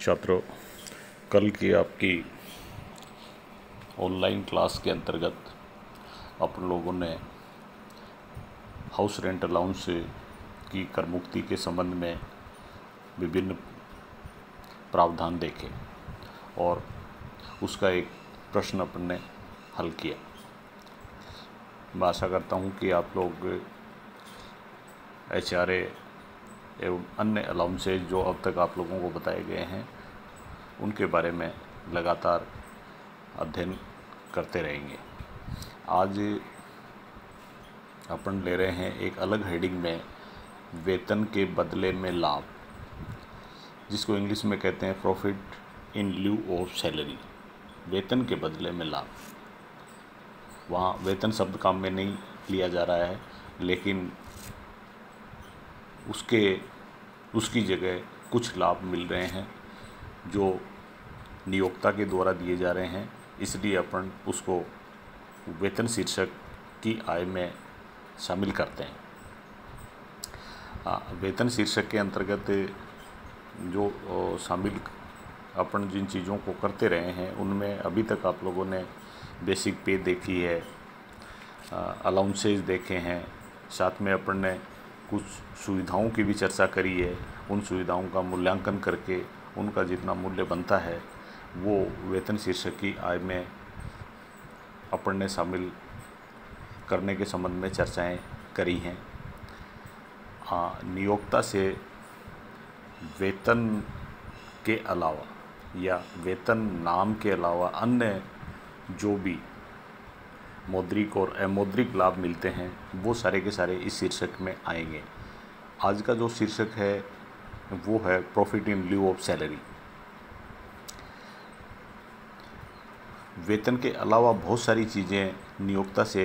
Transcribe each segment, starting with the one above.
छात्रों, कल की आपकी ऑनलाइन क्लास के अंतर्गत अपन लोगों ने हाउस रेंट अलाउंस की कर मुक्ति के संबंध में विभिन्न प्रावधान देखे और उसका एक प्रश्न अपन ने हल किया। मैं आशा करता हूँ कि आप लोग HRA एवं अन्य अलाउंसेज जो अब तक आप लोगों को बताए गए हैं उनके बारे में लगातार अध्ययन करते रहेंगे। आज अपन ले रहे हैं एक अलग हेडिंग में वेतन के बदले में लाभ, जिसको इंग्लिश में कहते हैं profit in lieu of salary. वेतन के बदले में लाभ, वहाँ वेतन शब्द काम में नहीं लिया जा रहा है, लेकिन उसकी जगह कुछ लाभ मिल रहे हैं जो नियोक्ता के द्वारा दिए जा रहे हैं, इसलिए अपन उसको वेतन शीर्षक की आय में शामिल करते हैं। वेतन शीर्षक के अंतर्गत जो शामिल अपन जिन चीज़ों को करते रहे हैं उनमें अभी तक आप लोगों ने बेसिक पे देखी है, अलाउंसेज देखे हैं, साथ में अपन ने कुछ सुविधाओं की भी चर्चा करी है। उन सुविधाओं का मूल्यांकन करके उनका जितना मूल्य बनता है वो वेतन शीर्षक की आय में अपन ने शामिल करने के संबंध में चर्चाएं करी हैं। नियोक्ता से वेतन के अलावा या वेतन नाम के अलावा अन्य जो भी मौद्रिक और अमौद्रिक लाभ मिलते हैं वो सारे के सारे इस शीर्षक में आएंगे। आज का जो शीर्षक है वो है profit in lieu of salary. वेतन के अलावा बहुत सारी चीज़ें नियोक्ता से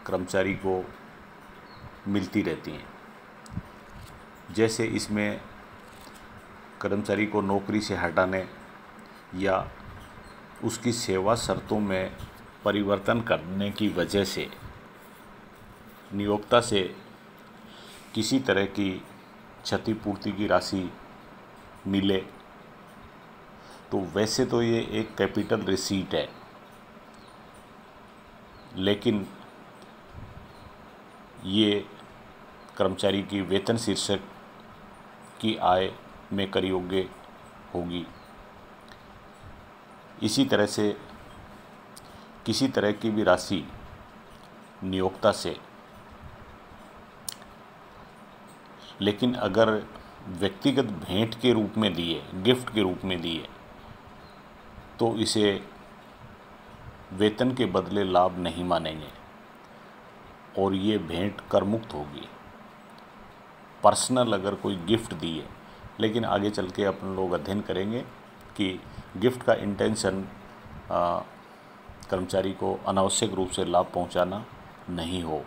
कर्मचारी को मिलती रहती हैं, जैसे इसमें कर्मचारी को नौकरी से हटाने या उसकी सेवा शर्तों में परिवर्तन करने की वजह से नियोक्ता से किसी तरह की क्षतिपूर्ति की राशि मिले तो वैसे तो ये एक कैपिटल रिसीट है, लेकिन ये कर्मचारी की वेतन शीर्षक की आय में कर योग्य होगी। इसी तरह से किसी तरह की भी राशि नियोक्ता से, लेकिन अगर व्यक्तिगत भेंट के रूप में दिए, गिफ्ट के रूप में दिए, तो इसे वेतन के बदले लाभ नहीं मानेंगे और ये भेंट कर मुक्त होगी। पर्सनल अगर कोई गिफ्ट दिए, लेकिन आगे चल के अपन लोग अध्ययन करेंगे कि गिफ्ट का इंटेंशन कर्मचारी को अनावश्यक रूप से लाभ पहुंचाना नहीं हो।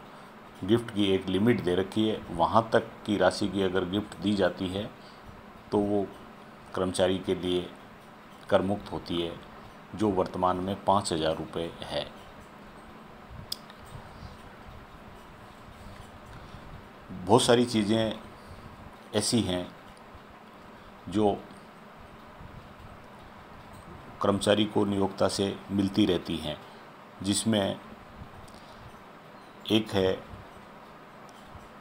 गिफ्ट की एक लिमिट दे रखी है, वहां तक की राशि की अगर गिफ्ट दी जाती है तो वो कर्मचारी के लिए कर मुक्त होती है, जो वर्तमान में 5,000 रुपये है। बहुत सारी चीज़ें ऐसी हैं जो कर्मचारी को नियोक्ता से मिलती रहती हैं, जिसमें एक है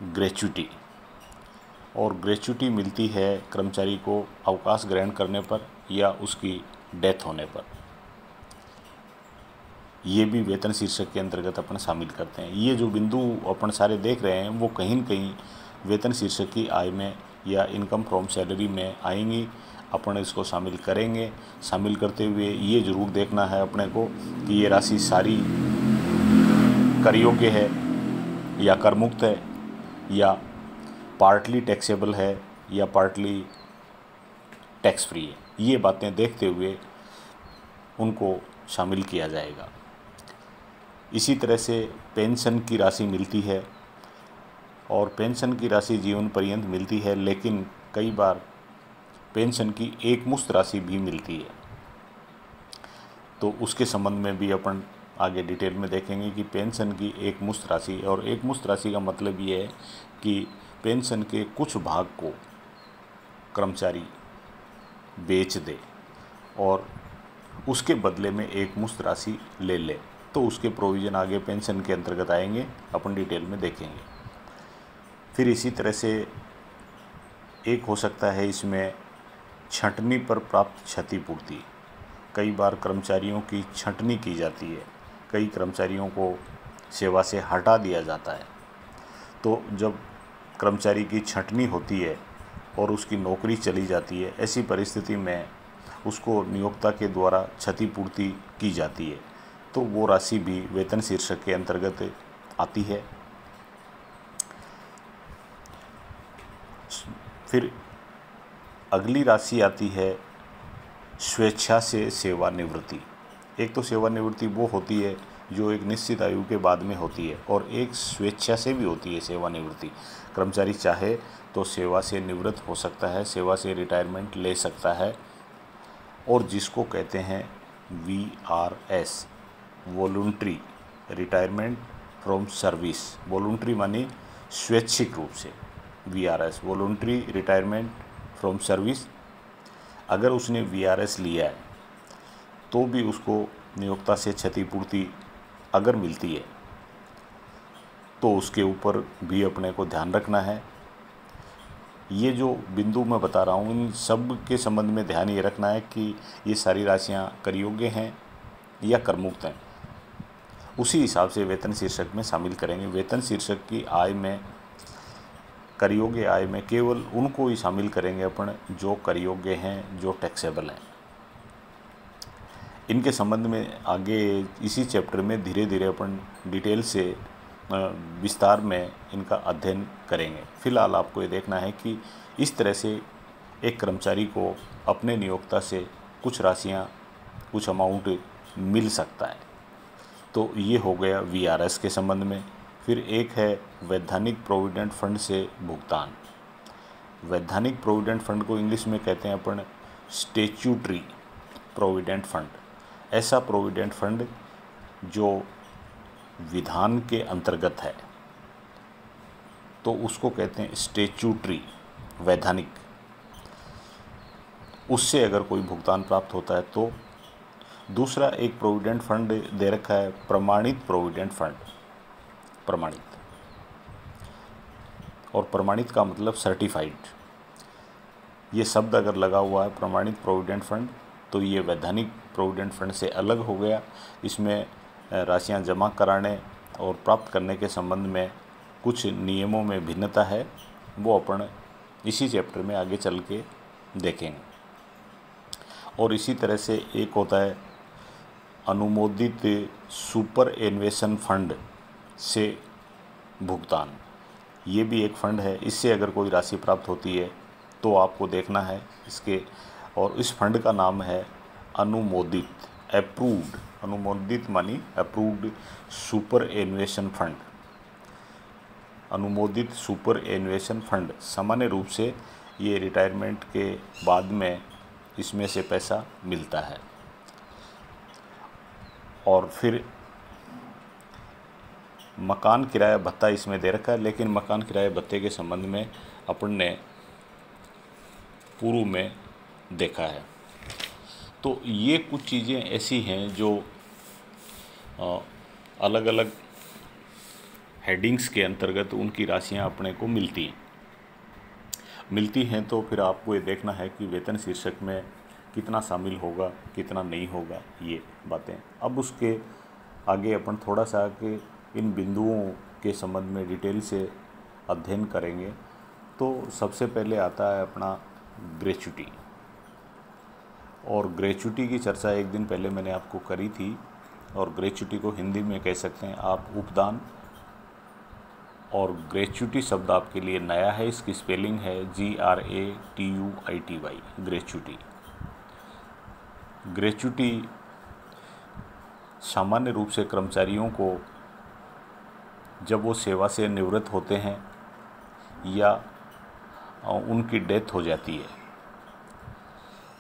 ग्रेच्युटी, और ग्रेच्युटी मिलती है कर्मचारी को अवकाश ग्रहण करने पर या उसकी डेथ होने पर। ये भी वेतन शीर्षक के अंतर्गत अपन शामिल करते हैं। ये जो बिंदु अपन सारे देख रहे हैं वो कहीं न कहीं वेतन शीर्षक की आय में या इनकम फ्रॉम सैलरी में आएंगी। अपन इसको शामिल करेंगे। शामिल करते हुए ये ज़रूर देखना है अपने को कि ये राशि सारी कर योग्य है या कर मुक्त है या पार्टली टैक्सेबल है या पार्टली टैक्स फ्री है। ये बातें देखते हुए उनको शामिल किया जाएगा। इसी तरह से पेंशन की राशि मिलती है और पेंशन की राशि जीवन पर्यंत मिलती है, लेकिन कई बार पेंशन की एक मुश्त राशि भी मिलती है। तो उसके संबंध में भी अपन आगे डिटेल में देखेंगे कि पेंशन की एक मुश्त राशि, और एक मुश्त राशि का मतलब ये है कि पेंशन के कुछ भाग को कर्मचारी बेच दे। और उसके बदले में एक मुश्त राशि ले ले, तो उसके प्रोविज़न आगे पेंशन के अंतर्गत आएंगे, अपन डिटेल में देखेंगे। फिर इसी तरह से एक हो सकता है इसमें छंटनी पर प्राप्त क्षतिपूर्ति। कई बार कर्मचारियों की छंटनी की जाती है, कई कर्मचारियों को सेवा से हटा दिया जाता है, तो जब कर्मचारी की छंटनी होती है और उसकी नौकरी चली जाती है, ऐसी परिस्थिति में उसको नियोक्ता के द्वारा क्षतिपूर्ति की जाती है, तो वो राशि भी वेतन शीर्षक के अंतर्गत आती है। फिर अगली राशि आती है स्वेच्छा से सेवानिवृत्ति। एक तो सेवानिवृत्ति वो होती है जो एक निश्चित आयु के बाद में होती है, और एक स्वेच्छा से भी होती है सेवानिवृत्ति। कर्मचारी चाहे तो सेवा से निवृत्त हो सकता है, सेवा से रिटायरमेंट ले सकता है, और जिसको कहते हैं VRS, voluntary retirement from service. Voluntary मानी स्वैच्छिक रूप से, VRS voluntary retirement from service. अगर उसने VRS लिया है तो भी उसको नियोक्ता से क्षतिपूर्ति अगर मिलती है तो उसके ऊपर भी अपने को ध्यान रखना है। ये जो बिंदु मैं बता रहा हूँ, इन सब के संबंध में ध्यान ये रखना है कि ये सारी राशियाँ कर योग्य हैं या करमुक्त हैं। उसी हिसाब से वेतन शीर्षक में शामिल करेंगे। वेतन शीर्षक की आय में, कर योग्य आय में केवल उनको ही शामिल करेंगे अपन जो कर योग्य हैं, जो टैक्सेबल हैं। इनके संबंध में आगे इसी चैप्टर में धीरे धीरे अपन डिटेल से विस्तार में इनका अध्ययन करेंगे। फिलहाल आपको ये देखना है कि इस तरह से एक कर्मचारी को अपने नियोक्ता से कुछ राशियाँ, कुछ अमाउंट मिल सकता है। तो ये हो गया VRS के संबंध में। फिर एक है वैधानिक प्रोविडेंट फंड से भुगतान। वैधानिक प्रोविडेंट फंड को इंग्लिश में कहते हैं अपन स्टैट्यूटरी प्रोविडेंट फंड। ऐसा प्रोविडेंट फंड जो विधान के अंतर्गत है तो उसको कहते हैं स्टैट्यूटरी, वैधानिक। उससे अगर कोई भुगतान प्राप्त होता है तो। दूसरा एक प्रोविडेंट फंड दे रखा है प्रमाणित प्रोविडेंट फंड। प्रमाणित, और प्रमाणित का मतलब सर्टिफाइड। ये शब्द अगर लगा हुआ है प्रमाणित प्रोविडेंट फंड तो ये वैधानिक प्रोविडेंट फंड से अलग हो गया। इसमें राशियां जमा कराने और प्राप्त करने के संबंध में कुछ नियमों में भिन्नता है, वो अपन इसी चैप्टर में आगे चल के देखेंगे। और इसी तरह से एक होता है अनुमोदित सुपर एन्वेशन फंड से भुगतान। ये भी एक फंड है। इससे अगर कोई राशि प्राप्त होती है तो आपको देखना है इसके, और इस फंड का नाम है अनुमोदित, अप्रूव्ड। अनुमोदित मानी अप्रूव्ड सुपर एन्वेशन फंड। अनुमोदित सुपर एन्वेशन फंड। सामान्य रूप से ये रिटायरमेंट के बाद में इसमें से पैसा मिलता है। और फिर मकान किराया भत्ता इसमें दे रखा है, लेकिन मकान किराया भत्ते के संबंध में अपन ने पूर्व में देखा है। तो ये कुछ चीज़ें ऐसी हैं जो अलग अलग हेडिंग्स के अंतर्गत उनकी राशियां अपने को मिलती हैं। तो फिर आपको ये देखना है कि वेतन शीर्षक में कितना शामिल होगा, कितना नहीं होगा, ये बातें। अब उसके आगे अपन थोड़ा सा आगे इन बिंदुओं के संबंध में डिटेल से अध्ययन करेंगे। तो सबसे पहले आता है अपना ग्रेच्युटी। और ग्रेच्युटी की चर्चा एक दिन पहले मैंने आपको करी थी, और ग्रेच्युटी को हिंदी में कह सकते हैं आप उपदान। और ग्रेच्युटी शब्द आपके लिए नया है, इसकी स्पेलिंग है GRATUITY, ग्रेच्युटी। ग्रेच्युटी सामान्य रूप से कर्मचारियों को जब वो सेवा से निवृत्त होते हैं या उनकी डेथ हो जाती है,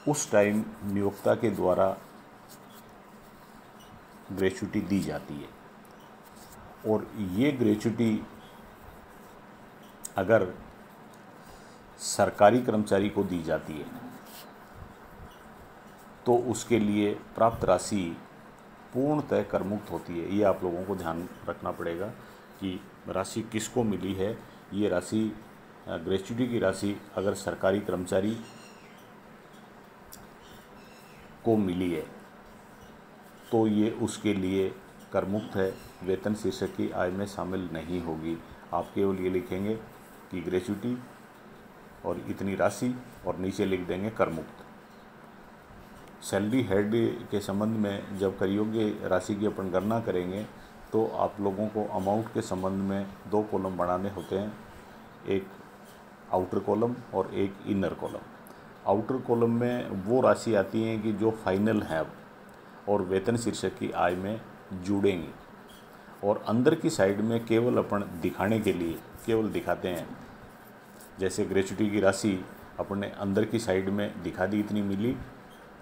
उस टाइम नियोक्ता के द्वारा ग्रेच्युटी दी जाती है। और ये ग्रेच्युटी अगर सरकारी कर्मचारी को दी जाती है तो उसके लिए प्राप्त राशि पूर्णतः कर मुक्त होती है। ये आप लोगों को ध्यान रखना पड़ेगा कि राशि किसको मिली है। ये राशि ग्रेच्युटी की राशि अगर सरकारी कर्मचारी को मिली है तो ये उसके लिए कर मुक्त है, वेतन शीर्षक की आय में शामिल नहीं होगी। आप केवल ये लिखेंगे कि ग्रेच्युटी और इतनी राशि और नीचे लिख देंगे कर मुक्त। सैलरी हेड के संबंध में जब कर योग्य राशि की अपन गणना करेंगे तो आप लोगों को अमाउंट के संबंध में 2 कॉलम बनाने होते हैं, एक आउटर कॉलम और एक इनर कॉलम। आउटर कॉलम में वो राशि आती हैं कि जो फाइनल है और वेतन शीर्षक की आय में जुड़ेंगी, और अंदर की साइड में केवल अपन दिखाने के लिए केवल दिखाते हैं। जैसे ग्रेच्युटी की राशि अपने अंदर की साइड में दिखा दी इतनी मिली,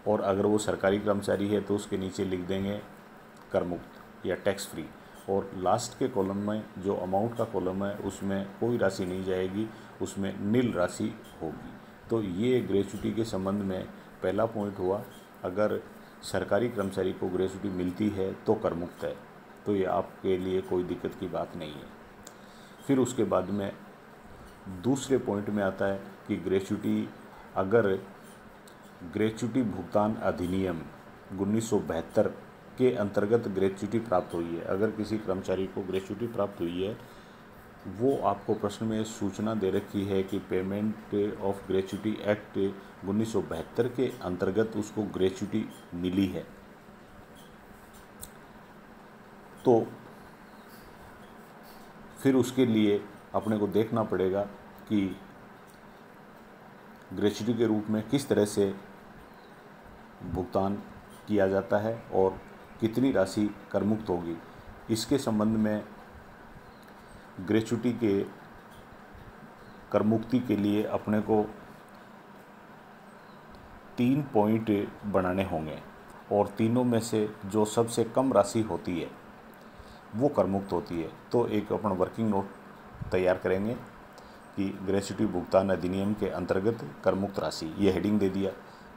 और अगर वो सरकारी कर्मचारी है तो उसके नीचे लिख देंगे कर मुक्त या टैक्स फ्री, और लास्ट के कॉलम में जो अमाउंट का कॉलम है उसमें कोई राशि नहीं जाएगी, उसमें नील राशि होगी। तो ये ग्रेच्युटी के संबंध में पहला पॉइंट हुआ। अगर सरकारी कर्मचारी को ग्रेच्युटी मिलती है तो कर मुक्त है, तो ये आपके लिए कोई दिक्कत की बात नहीं है। फिर उसके बाद में दूसरे पॉइंट में आता है कि ग्रेच्युटी, अगर ग्रेच्युटी भुगतान अधिनियम 1972 के अंतर्गत ग्रेच्युटी प्राप्त हुई है। अगर किसी कर्मचारी को ग्रेच्युटी प्राप्त हुई है, वो आपको प्रश्न में सूचना दे रखी है कि पेमेंट ऑफ ग्रेच्युटी एक्ट 1972 के अंतर्गत उसको ग्रेच्युटी मिली है, तो फिर उसके लिए अपने को देखना पड़ेगा कि ग्रेच्युटी के रूप में किस तरह से भुगतान किया जाता है और कितनी राशि कर मुक्त होगी। इसके संबंध में ग्रेच्युटी के कर मुक्ति के लिए अपने को 3 पॉइंट बनाने होंगे, और तीनों में से जो सबसे कम राशि होती है वो कर मुक्त होती है। तो एक अपन वर्किंग नोट तैयार करेंगे कि ग्रेच्युटी भुगतान अधिनियम के अंतर्गत कर मुक्त राशि, ये हेडिंग दे दिया।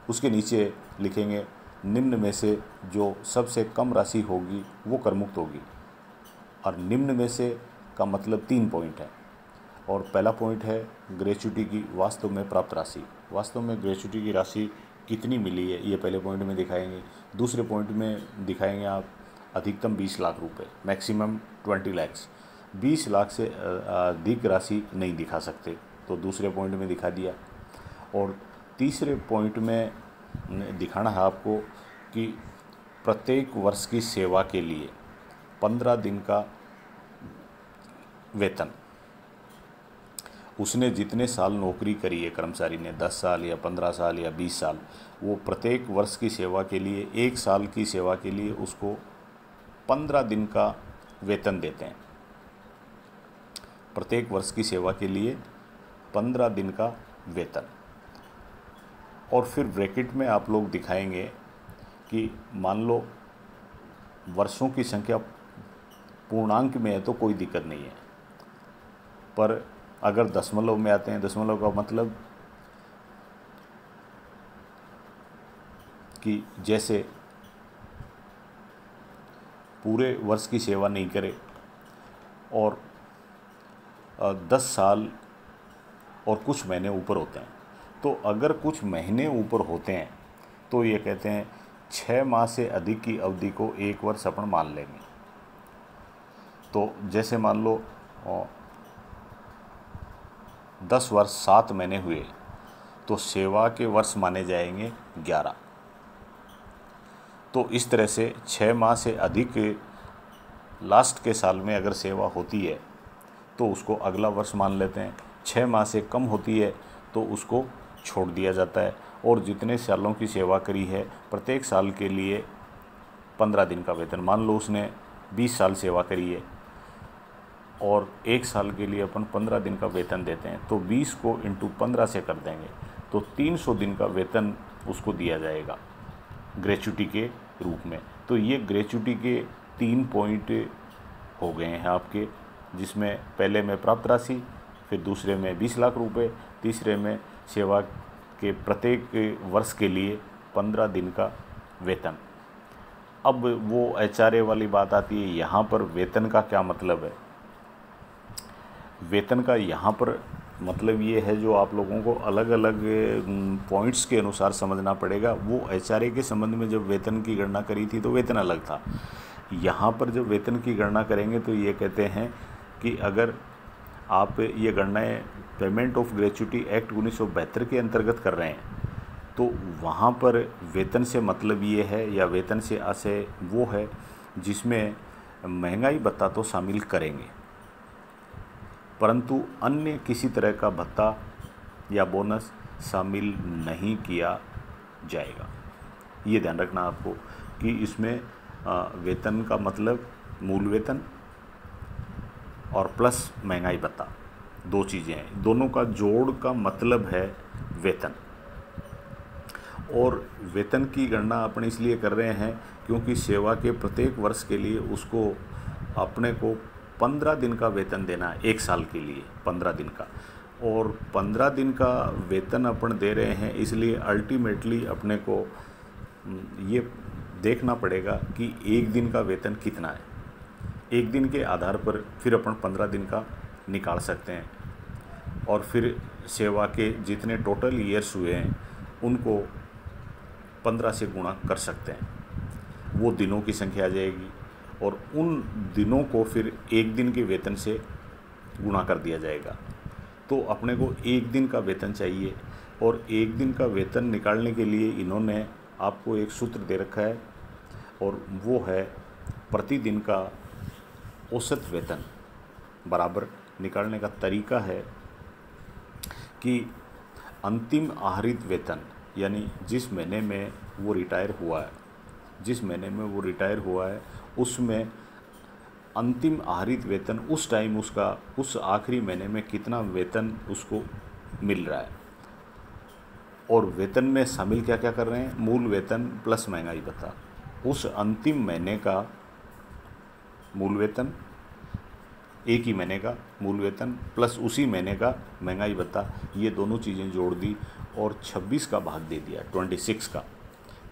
उसके नीचे लिखेंगे निम्न में से जो सबसे कम राशि होगी वो कर मुक्त होगी, और निम्न में से का मतलब 3 पॉइंट है। और पहला पॉइंट है ग्रेच्युटी की वास्तव में प्राप्त राशि। वास्तव में ग्रेच्युटी की राशि कितनी मिली है ये पहले पॉइंट में दिखाएंगे। दूसरे पॉइंट में दिखाएंगे आप अधिकतम 20 लाख रुपए, मैक्सिमम 20 लाख। 20 लाख से अधिक राशि नहीं दिखा सकते, तो दूसरे पॉइंट में दिखा दिया। और तीसरे पॉइंट में दिखाना है आपको कि प्रत्येक वर्ष की सेवा के लिए 15 दिन का वेतन, उसने जितने साल नौकरी करी है कर्मचारी ने, 10 साल या 15 साल या 20 साल, वो प्रत्येक वर्ष की सेवा के लिए, 1 साल की सेवा के लिए उसको 15 दिन का वेतन देते हैं। प्रत्येक वर्ष की सेवा के लिए 15 दिन का वेतन। और फिर ब्रैकेट में आप लोग दिखाएंगे कि मान लो वर्षों की संख्या पूर्णांक में है तो कोई दिक्कत नहीं है, पर अगर दशमलव में आते हैं, दशमलव का मतलब कि जैसे पूरे वर्ष की सेवा नहीं करे और 10 साल और कुछ महीने ऊपर होते हैं, तो अगर कुछ महीने ऊपर होते हैं तो ये कहते हैं 6 माह से अधिक की अवधि को 1 वर्ष अपन मान लेंगे। तो जैसे मान लो 10 वर्ष 7 महीने हुए तो सेवा के वर्ष माने जाएंगे 11। तो इस तरह से 6 माह से अधिक लास्ट के साल में अगर सेवा होती है तो उसको अगला वर्ष मान लेते हैं। 6 माह से कम होती है तो उसको छोड़ दिया जाता है। और जितने सालों की सेवा करी है प्रत्येक साल के लिए 15 दिन का वेतन, मान लो उसने 20 साल सेवा करी है और 1 साल के लिए अपन 15 दिन का वेतन देते हैं, तो 20 को इंटू 15 से कर देंगे तो 300 दिन का वेतन उसको दिया जाएगा ग्रेच्युटी के रूप में। तो ये ग्रेच्युटी के 3 पॉइंट हो गए हैं आपके, जिसमें पहले में प्राप्त राशि, फिर दूसरे में 20 लाख रुपए, तीसरे में सेवा के प्रत्येक वर्ष के लिए 15 दिन का वेतन। अब वो HRA वाली बात आती है, यहाँ पर वेतन का क्या मतलब है। वेतन का यहाँ पर मतलब ये है, जो आप लोगों को अलग अलग पॉइंट्स के अनुसार समझना पड़ेगा। वो HRA के संबंध में जब वेतन की गणना करी थी तो वेतन अलग था। यहाँ पर जब वेतन की गणना करेंगे तो ये कहते हैं कि अगर आप ये गणनाएँ पेमेंट ऑफ ग्रेच्युटी एक्ट 1972 के अंतर्गत कर रहे हैं तो वहाँ पर वेतन से मतलब ये है, या वेतन से आशय वो है जिसमें महंगाई भत्ता तो शामिल करेंगे, परंतु अन्य किसी तरह का भत्ता या बोनस शामिल नहीं किया जाएगा। ये ध्यान रखना आपको कि इसमें वेतन का मतलब मूल वेतन और प्लस महंगाई भत्ता, दो चीज़ें हैं, दोनों का जोड़ का मतलब है वेतन। और वेतन की गणना अपन इसलिए कर रहे हैं क्योंकि सेवा के प्रत्येक वर्ष के लिए उसको अपने को 15 दिन का वेतन देना है, एक साल के लिए 15 दिन का, और 15 दिन का वेतन अपन दे रहे हैं, इसलिए अल्टीमेटली अपने को ये देखना पड़ेगा कि एक दिन का वेतन कितना है। एक दिन के आधार पर फिर अपन 15 दिन का निकाल सकते हैं, और फिर सेवा के जितने टोटल ईयर्स हुए हैं उनको 15 से गुणा कर सकते हैं, वो दिनों की संख्या आ जाएगी, और उन दिनों को फिर एक दिन के वेतन से गुणा कर दिया जाएगा। तो अपने को एक दिन का वेतन चाहिए, और एक दिन का वेतन निकालने के लिए इन्होंने आपको एक सूत्र दे रखा है, और वो है प्रतिदिन का औसत वेतन बराबर निकालने का तरीका है कि अंतिम आहरित वेतन, यानी जिस महीने में वो रिटायर हुआ है, उसमें अंतिम आहरित वेतन उस टाइम उसका उस आखिरी महीने में कितना वेतन उसको मिल रहा है। और वेतन में शामिल क्या क्या कर रहे हैं, मूल वेतन प्लस महंगाई भत्ता। उस अंतिम महीने का मूल वेतन, एक ही महीने का मूल वेतन प्लस उसी महीने का महंगाई भत्ता, ये दोनों चीज़ें जोड़ दी और 26 का भाग दे दिया, 26 का।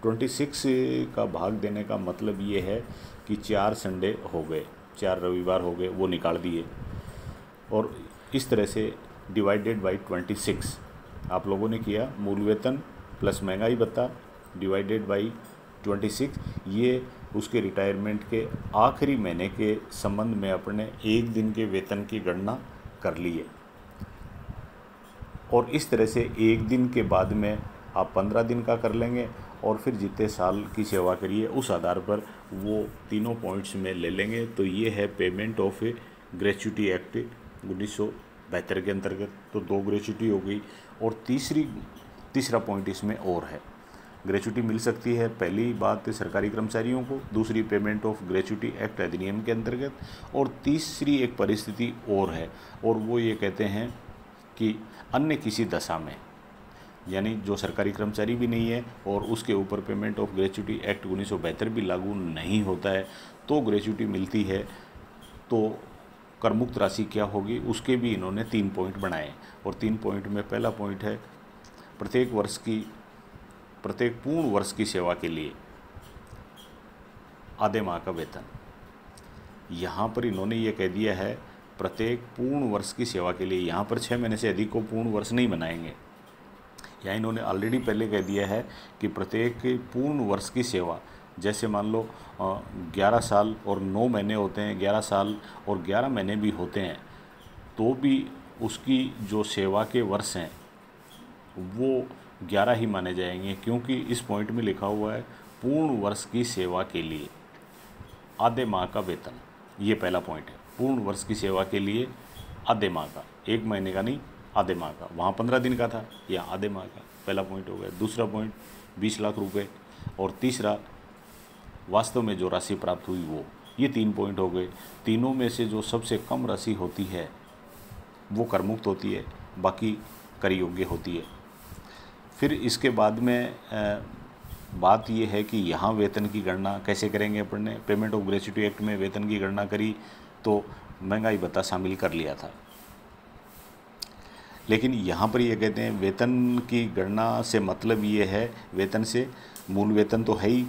26 का भाग देने का मतलब ये है कि 4 संडे हो गए, 4 रविवार हो गए, वो निकाल दिए, और इस तरह से डिवाइडेड बाई 26 आप लोगों ने किया। मूल वेतन प्लस महंगाई भत्ता डिवाइडेड बाई 26, ये उसके रिटायरमेंट के आखिरी महीने के संबंध में अपने एक दिन के वेतन की गणना कर ली है। और इस तरह से एक दिन के बाद में आप 15 दिन का कर लेंगे, और फिर जितने साल की सेवा करिए उस आधार पर वो तीनों पॉइंट्स में ले लेंगे। तो ये है पेमेंट ऑफ ग्रेच्युटी एक्ट 1972 के अंतर्गत। तो 2 ग्रेच्युटी हो गई, और तीसरा पॉइंट इसमें और है, ग्रेच्युटी मिल सकती है, पहली बात सरकारी कर्मचारियों को, दूसरी पेमेंट ऑफ ग्रेच्युटी एक्ट अधिनियम के अंतर्गत, और तीसरी एक परिस्थिति और है, और वो ये कहते हैं कि अन्य किसी दशा में, यानी जो सरकारी कर्मचारी भी नहीं है और उसके ऊपर पेमेंट ऑफ ग्रेच्युटी एक्ट 1972 भी लागू नहीं होता है, तो ग्रेच्युटी मिलती है, तो करमुक्त राशि क्या होगी, उसके भी इन्होंने 3 पॉइंट बनाए। और 3 पॉइंट में पहला पॉइंट है प्रत्येक पूर्ण वर्ष की सेवा के लिए आधे माह का वेतन। यहाँ पर इन्होंने ये कह दिया है प्रत्येक पूर्ण वर्ष की सेवा के लिए, यहाँ पर 6 महीने से अधिक को पूर्ण वर्ष नहीं बनाएंगे। यहाँ इन्होंने ऑलरेडी पहले कह दिया है कि प्रत्येक पूर्ण वर्ष की सेवा, जैसे मान लो 11 साल और 9 महीने होते हैं, 11 साल और 11 महीने भी होते हैं, तो भी उसकी जो सेवा के वर्ष हैं वो 11 ही माने जाएंगे, क्योंकि इस पॉइंट में लिखा हुआ है पूर्ण वर्ष की सेवा के लिए आधे माह का वेतन। ये पहला पॉइंट है, पूर्ण वर्ष की सेवा के लिए आधे माह का, 1 महीने का नहीं, आधे माह का। वहाँ 15 दिन का था, यहाँ आधे माह का, पहला पॉइंट हो गया। दूसरा पॉइंट 20 लाख रुपए, और तीसरा वास्तव में जो राशि प्राप्त हुई वो। ये 3 पॉइंट हो गए। तीनों में से जो सबसे कम राशि होती है वो करमुक्त होती है, बाकी कर योग्य होती है। फिर इसके बाद में बात ये है कि यहाँ वेतन की गणना कैसे करेंगे। अपन ने पेमेंट ऑफ ग्रेच्युटी एक्ट में वेतन की गणना करी तो महंगाई भत्ता शामिल कर लिया था। लेकिन यहाँ पर ये कहते हैं वेतन की गणना से मतलब ये है, वेतन से मूल वेतन तो है ही,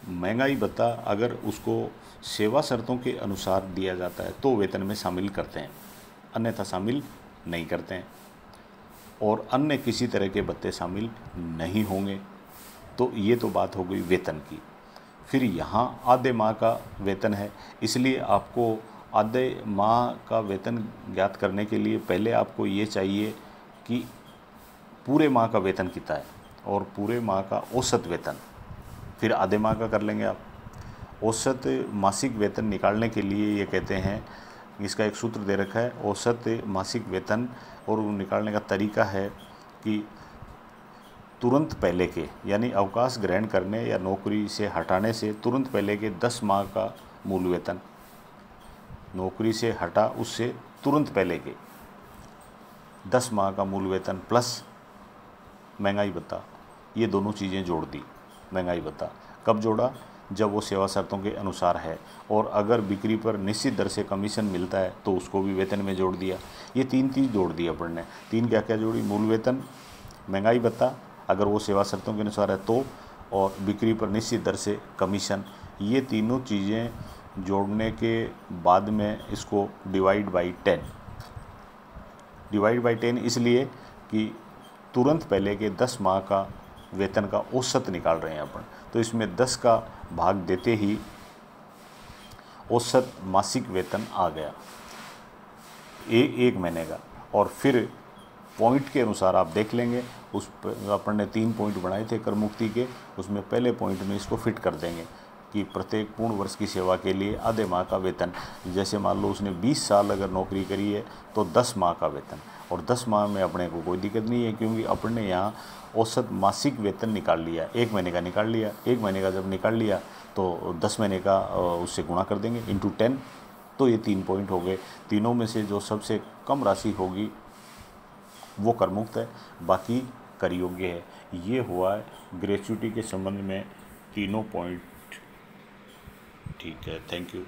महंगाई भत्ता अगर उसको सेवा शर्तों के अनुसार दिया जाता है तो वेतन में शामिल करते हैं, अन्यथा शामिल नहीं करते हैं। और अन्य किसी तरह के भत्ते शामिल नहीं होंगे। तो ये तो बात हो गई वेतन की। फिर यहाँ आधे माह का वेतन है, इसलिए आपको आधे माह का वेतन ज्ञात करने के लिए पहले आपको ये चाहिए कि पूरे माह का वेतन कितना है और पूरे माह का औसत वेतन, फिर आधे माह का कर लेंगे आप। औसत मासिक वेतन निकालने के लिए ये कहते हैं, इसका एक सूत्र दे रखा है, औसत मासिक वेतन, और निकालने का तरीका है कि तुरंत पहले के, यानी अवकाश ग्रहण करने या नौकरी से हटाने से तुरंत पहले के 10 माह का मूल वेतन, नौकरी से हटा उससे तुरंत पहले के 10 माह का मूल वेतन प्लस महंगाई भत्ता, ये दोनों चीज़ें जोड़ दी। महंगाई भत्ता कब जोड़ा? जब वो सेवा शर्तों के अनुसार है, और अगर बिक्री पर निश्चित दर से कमीशन मिलता है तो उसको भी वेतन में जोड़ दिया। ये 3 चीज़ जोड़ दी अपन ने। 3 क्या क्या जोड़ी? मूल वेतन, महंगाई भत्ता अगर वो सेवा शर्तों के अनुसार है तो, और बिक्री पर निश्चित दर से कमीशन। ये तीनों चीज़ें जोड़ने के बाद में इसको डिवाइड बाई 10 इसलिए कि तुरंत पहले के 10 माह का वेतन का औसत निकाल रहे हैं अपन, तो इसमें 10 का भाग देते ही औसत मासिक वेतन आ गया एक महीने का। और फिर पॉइंट के अनुसार आप देख लेंगे, उस पर अपन ने 3 पॉइंट बनाए थे कर मुक्ति के, उसमें पहले पॉइंट में इसको फिट कर देंगे कि प्रत्येक पूर्ण वर्ष की सेवा के लिए आधे माह का वेतन। जैसे मान लो उसने 20 साल अगर नौकरी करी है तो 10 माह का वेतन, और 10 माह में अपने को कोई दिक्कत नहीं है, क्योंकि अपन ने यहाँ औसत मासिक वेतन निकाल लिया, 1 महीने का निकाल लिया। 1 महीने का जब निकाल लिया तो 10 महीने का उससे गुणा कर देंगे इंटू 10। तो ये 3 पॉइंट हो गए। तीनों में से जो सबसे कम राशि होगी वो कर मुक्त है, बाकी कर योग्य है। ये हुआ है ग्रेच्युटी के संबंध में तीनों पॉइंट। ठीक है, थैंक यू।